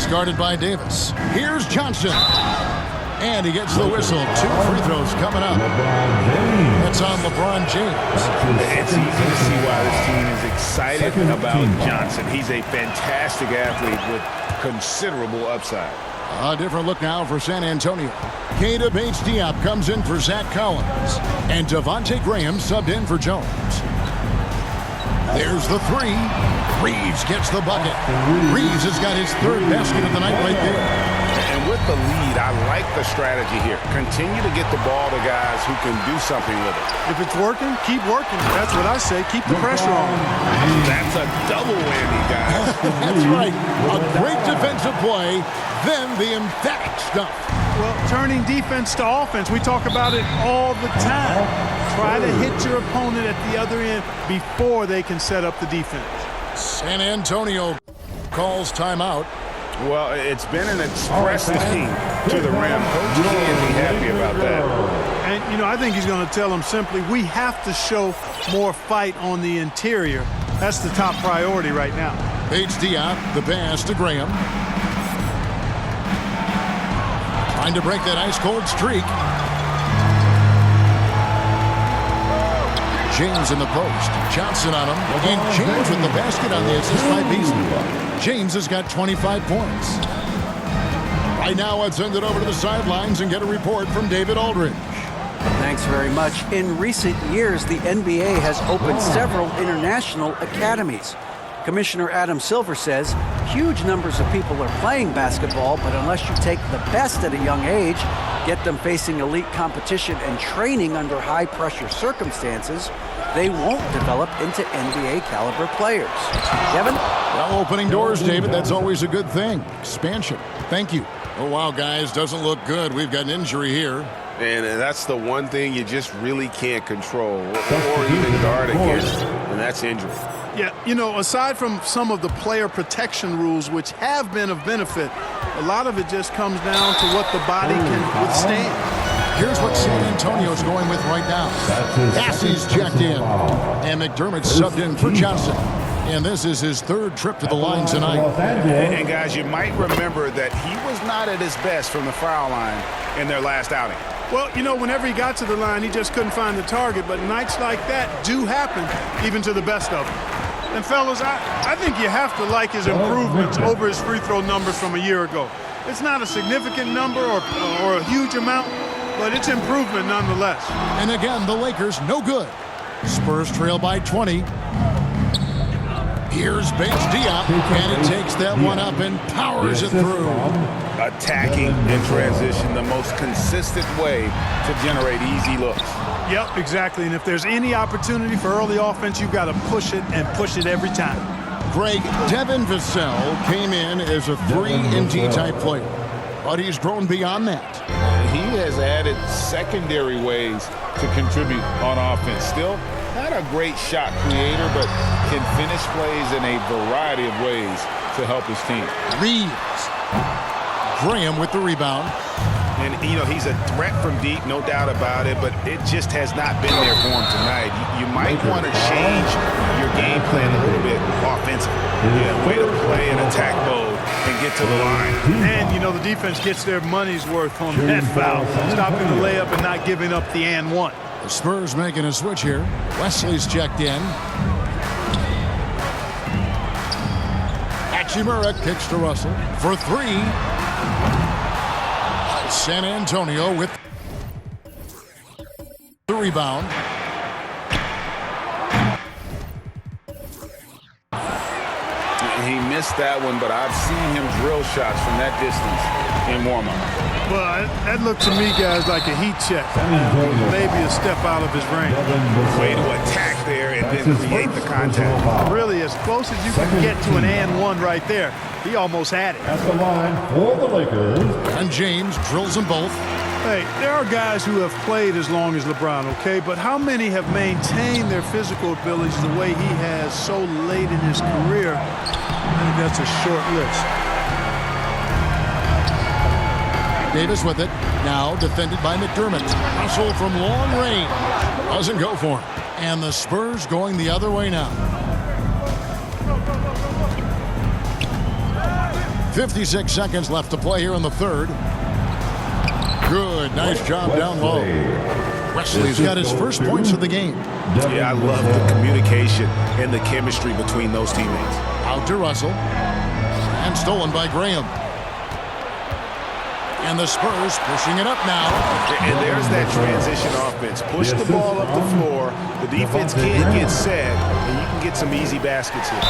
guarded by Davis. Here's Johnson. And he gets the whistle. 2 free throws coming up. That's on LeBron James. It's easy to see why this team is excited about Johnson. He's a fantastic athlete with considerable upside. A different look now for San Antonio. Keita Bates-Diop comes in for Zach Collins. And Devontae Graham subbed in for Jones. There's the 3. Reeves gets the bucket. Reeves has got his 3rd basket of the night right there. And with the lead, I like the strategy here. Continue to get the ball to guys who can do something with it. If it's working, keep working. That's what I say. Keep the pressure on. That's a double whammy, guys. That's right. A great defensive play, then the emphatic stuff. Well, turning defense to offense, we talk about it all the time. Try to hit your opponent at the other end before they can set up the defense. San Antonio calls timeout. Well, it's been an express lane to the rim. Coach can't be happy about that. And, you know, I think he's going to tell them simply, we have to show more fight on the interior. That's the top priority right now. Bates-Diop, the pass to Graham. Trying to break that ice-cold streak. James in the post. Johnson on him. And James with the basket on the assist by Beasley. James has got 25 points. Right now, let's send it over to the sidelines and get a report from David Aldridge. Thanks very much. In recent years, the NBA has opened several international academies. Commissioner Adam Silver says huge numbers of people are playing basketball, but unless you take the best at a young age, get them facing elite competition and training under high-pressure circumstances, they won't develop into NBA-caliber players. Kevin? Well, opening doors, David, that's always a good thing. Expansion. Thank you. Oh, wow, guys, doesn't look good. We've got an injury here. And that's the one thing you just really can't control or even guard against, and that's injury. Yeah, you know, aside from some of the player protection rules, which have been of benefit, a lot of it just comes down to what the body can withstand. Here's what San Antonio's going with right now. Cassie's checked in. And McDermott's subbed in for Johnson. And this is his 3rd trip to the line tonight. And guys, you might remember that he was not at his best from the foul line in their last outing. Well, you know, whenever he got to the line, he just couldn't find the target. But nights like that do happen, even to the best of them. And, fellas, I think you have to like his improvements over his free throw numbers from a year ago. It's not a significant number or a huge amount, but it's improvement nonetheless. And again, the Lakers no good. Spurs trail by 20. Here's Bates-Diop, and he takes that one up and powers it through. Attacking in transition, the most consistent way to generate easy looks. Yep, exactly. And if there's any opportunity for early offense, you've got to push it and push it every time. Greg, Devin Vassell came in as a 3-and-D type player, but he's grown beyond that. He has added secondary ways to contribute on offense. Still not a great shot creator, but can finish plays in a variety of ways to help his team. Reeves. Graham with the rebound. And, you know, he's a threat from deep, no doubt about it, but it just has not been there for him tonight. You might want to change your game plan a little bit offensively. Yeah, way to play in attack mode and get to the line. And, you know, the defense gets their money's worth on that foul, stopping the layup and not giving up the and one. The Spurs making a switch here. Wesley's checked in. Hachimura kicks to Russell for 3. San Antonio with the rebound. He missed that one, but I've seen him drill shots from that distance in warm-up. Well, that looked to me, guys, like a heat check. Maybe a step out of his range. Way to attack there and then create the contact. Really, as close as you can get to an and one right there. He almost had it. At the line for the Lakers. And James drills them both. Hey, there are guys who have played as long as LeBron, okay? But how many have maintained their physical abilities the way he has so late in his career? I think that's a short list. Davis with it. Now defended by McDermott. Russell from long range. Doesn't go for him. And the Spurs going the other way now. 56 seconds left to play here in the third. Good, nice job down low. Wesley's got his first points of the game. Yeah, I love the communication and the chemistry between those teammates. Out to Russell. And stolen by Graham. And the Spurs pushing it up now. And there's that transition offense. Push the ball up the floor. The defense can't get set, and you can get some easy baskets here.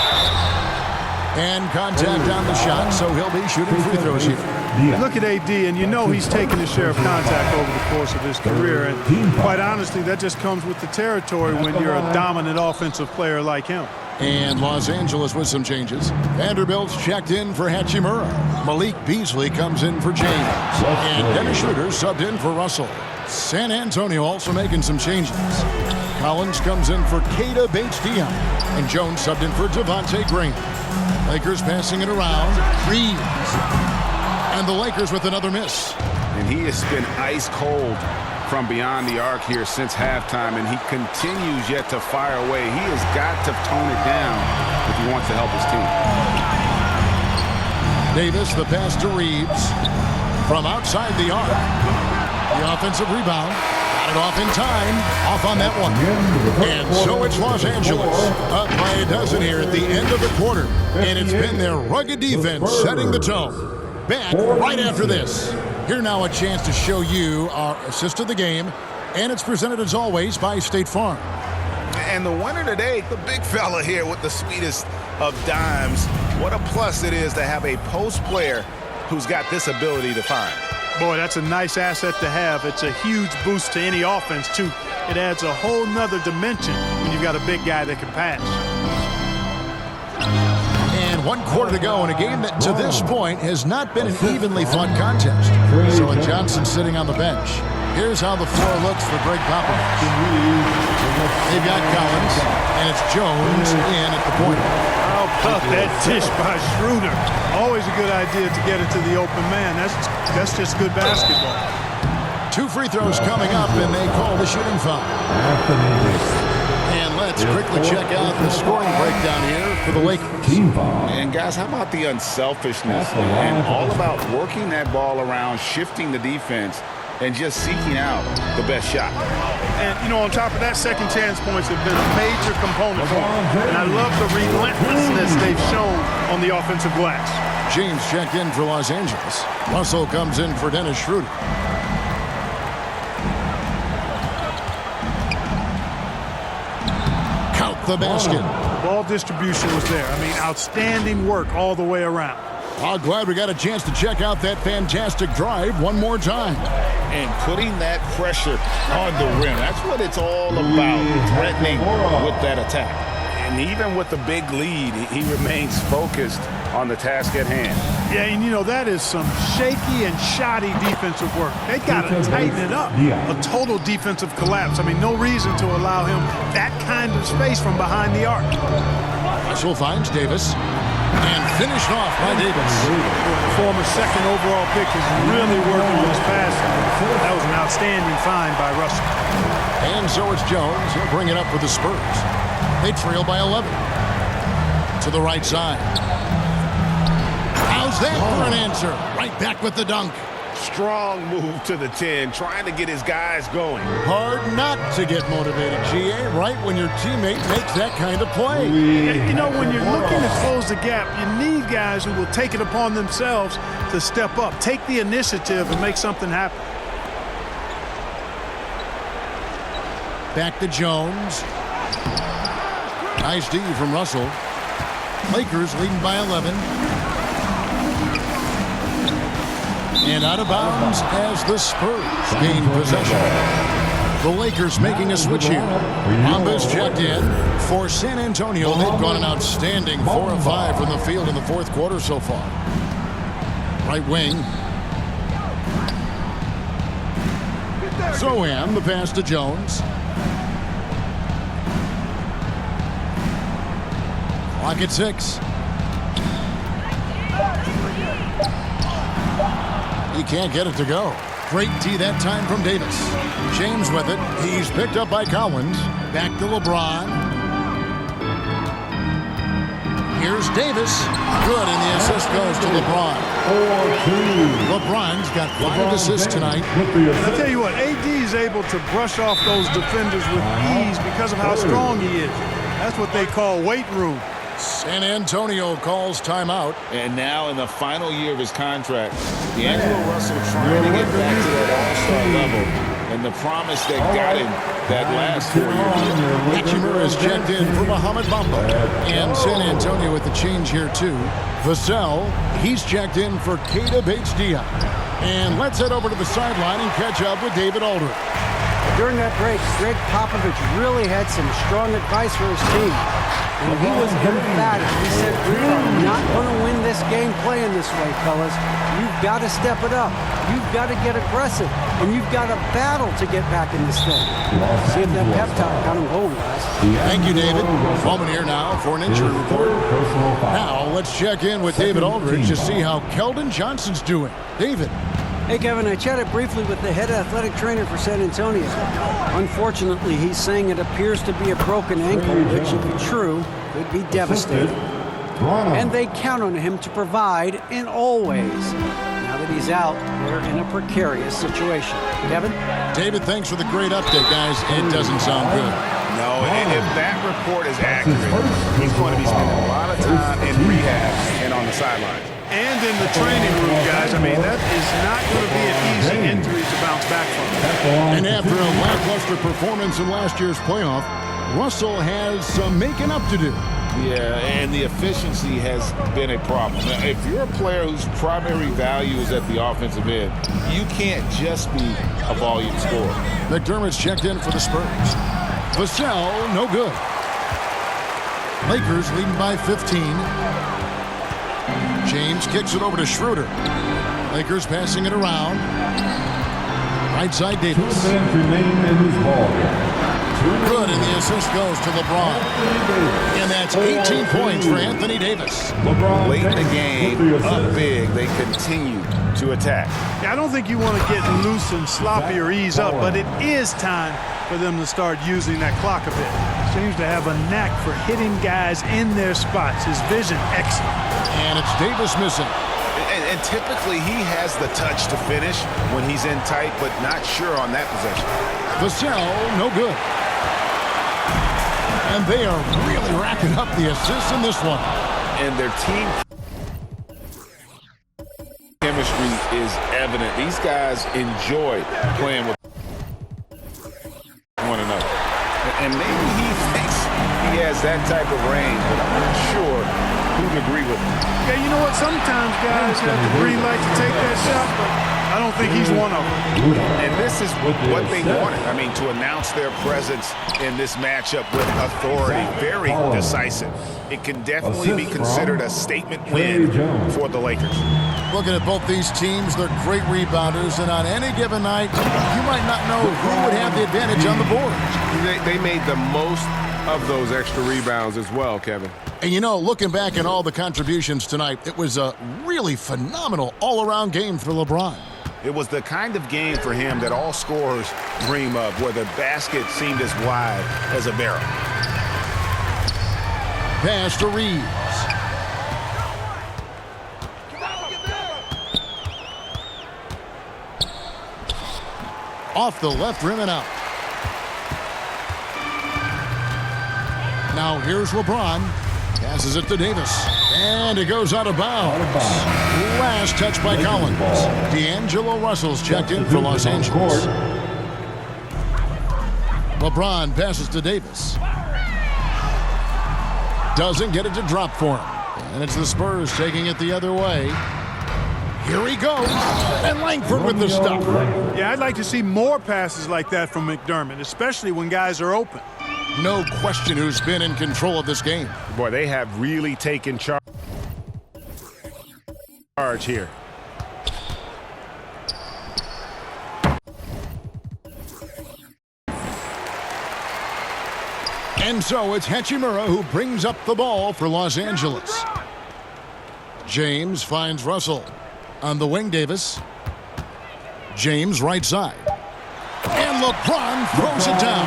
And contact on the shot, so he'll be shooting free throws here. Look at AD, and you know he's taken his share of contact over the course of his career. And quite honestly, that just comes with the territory when you're a dominant offensive player like him. And Los Angeles with some changes. Vanderbilt's checked in for Hachimura. Malik Beasley comes in for James. And Dennis Schroeder subbed in for Russell. San Antonio also making some changes. Collins comes in for Keita Bates-Diop. And Jones subbed in for Devontae Graham. Lakers passing it around. Reeves. And the Lakers with another miss. And he has been ice cold from beyond the arc here since halftime, and he continues yet to fire away. He has got to tone it down if he wants to help his team. Davis, the pass to Reeves. From outside the arc. The offensive rebound. Got it off in time. Off on that one. And so it's Los Angeles. Up by a dozen here at the end of the quarter. And it's been their rugged defense setting the tone. Back right after this. Here now a chance to show you our assist of the game. And it's presented as always by State Farm. And the winner today, the big fella here with the sweetest of dimes. What a plus it is to have a post player who's got this ability to find. Boy, that's a nice asset to have. It's a huge boost to any offense, too. It adds a whole nother dimension when you've got a big guy that can pass. And 1 quarter to go in a game that to this point has not been an evenly fought contest. So Johnson sitting on the bench. Here's how the floor looks for Greg Popovich. They've got Collins, and it's Jones in at the point. How about that dish by Schroeder? Always a good idea to get it to the open man. That's just good basketball. 2 free throws coming up, and they call the shooting foul. And let's quickly check out the scoring breakdown here for the Lakers. And guys, how about the unselfishness and all about working that ball around, shifting the defense, and just seeking out the best shot. And, you know, on top of that, second chance points have been a major component for them. And I love the relentlessness they've shown on the offensive glass. James checked in for Los Angeles. Russell comes in for Dennis Schroeder. Count the basket. Ball distribution was there. I mean, outstanding work all the way around. I'm glad we got a chance to check out that fantastic drive one more time. And putting that pressure on the rim. That's what it's all about, threatening with that attack. And even with the big lead, he remains focused on the task at hand. Yeah, and you know, that is some shaky and shoddy defensive work. They got to tighten it up. A total defensive collapse. I mean, no reason to allow him that kind of space from behind the arc. Russell finds Davis. And finished off by Davis. The former second overall pick is really working on his passing. That was an outstanding find by Russell. And so it's Jones. He'll bring it up for the Spurs. They trail by 11. To the right side. How's that for an answer? Right back with the dunk. Strong move to the 10, trying to get his guys going. Hard not to get motivated, GA, right when your teammate makes that kind of play. You know, when you're looking to close the gap, you need guys who will take it upon themselves to step up, take the initiative, and make something happen. Back to Jones. Nice D from Russell. Lakers leading by 11. And out of bounds as the Spurs gain possession. The Lakers making a switch here. Mambas checked in for San Antonio. They've gone an outstanding 4 of 5 from the field in the fourth quarter so far. Right wing. Zohan, the pass to Jones. Clock at 6. He can't get it to go. Great tee that time from Davis. James with it. He's picked up by Collins. Back to LeBron. Here's Davis. Good in the assist assist goes to LeBron. 4-2. LeBron's got 5 assists tonight. With the And I assist. tell you what, AD is able to brush off those defenders with ease because of how strong he is. That's what they call weight room. San Antonio calls timeout. And now in the final year of his contract, D'Angelo Russell trying to get back to that all-star level. And the promise that got him that last 4 years. Hachimura is checked in for Mohamed Bamba. And San Antonio with the change here too. Vassell, he's checked in for Keita Bates-Diop. And let's head over to the sideline and catch up with David Aldridge. During that break, Greg Popovich really had some strong advice for his team. And he was emphatic. He said, we are not going to win this game playing this way, fellas. You've got to step it up. You've got to get aggressive. And you've got to battle to get back in this thing. See if that pep talk got him going, guys. Thank you, David. Moment here now for an injury report. Now, let's check in with David Aldridge to see how Keldon Johnson's doing. David. Hey, Kevin, I chatted briefly with the head athletic trainer for San Antonio. Unfortunately, he's saying it appears to be a broken ankle, which, if true, could be devastating. And they count on him to provide in all ways. Now that he's out, they're in a precarious situation. Kevin? David, thanks for the great update, guys. It doesn't sound good. No, and if that report is accurate, he's going to be spending a lot of time in rehab and on the sidelines. And in the training room, guys. I mean, that is not going to be an easy injury to bounce back from. And after a lackluster performance in last year's playoff, Russell has some making up to do. Yeah, and the efficiency has been a problem. Now, if you're a player whose primary value is at the offensive end, you can't just be a volume scorer. McDermott's checked in for the Spurs. Vassell, no good. Lakers leading by 15. James kicks it over to Schroeder. Lakers passing it around. Right side Davis. 2 minutes remain in this ball. Good, and the assist goes to LeBron. And that's 18 points for Anthony Davis. LeBron Late in the game, with the up assist. big, they continue to attack. Yeah, I don't think you want to get loose and sloppy or ease up, but it is time for them to start using that clock a bit. Seems to have a knack for hitting guys in their spots. His vision, excellent. And it's Davis missing. And typically he has the touch to finish when he's in tight, but not sure on that possession. Vassell, no good. And they are really racking up the assists in this one. And their team chemistry is evident. These guys enjoy playing with one another. And maybe he thinks he has that type of range, but I'm not sure who'd agree with him. Yeah, you know what? Sometimes guys have the green light to take that shot, but I don't think he's one of them. And this is what they wanted. I mean, to announce their presence in this matchup with authority, very decisive. It can definitely be considered a statement win for the Lakers. Looking at both these teams, they're great rebounders, and on any given night, you might not know who would have the advantage on the board. They made the most of those extra rebounds as well, Kevin. And you know, looking back at all the contributions tonight, it was a really phenomenal all-around game for LeBron. It was the kind of game for him that all scorers dream of, where the basket seemed as wide as a barrel. Pass to Reeves. Off the left rim and out. Now here's LeBron. Passes it to Davis. And it goes out of bounds. Last touch by Collins. D'Angelo Russell's checked in for Los Angeles. LeBron passes to Davis. Doesn't get it to drop for him. And it's the Spurs taking it the other way. Here he goes. And Langford with the stop. Yeah, I'd like to see more passes like that from McDermott, especially when guys are open. No question who's been in control of this game. Boy, they have really taken charge here. And so it's Hachimura who brings up the ball for Los Angeles. James finds Russell. On the wing, Davis. James right side. And LeBron throws it down.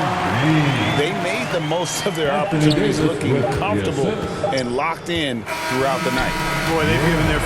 They made the most of their opportunities, looking comfortable and locked in throughout the night. Boy, they've given their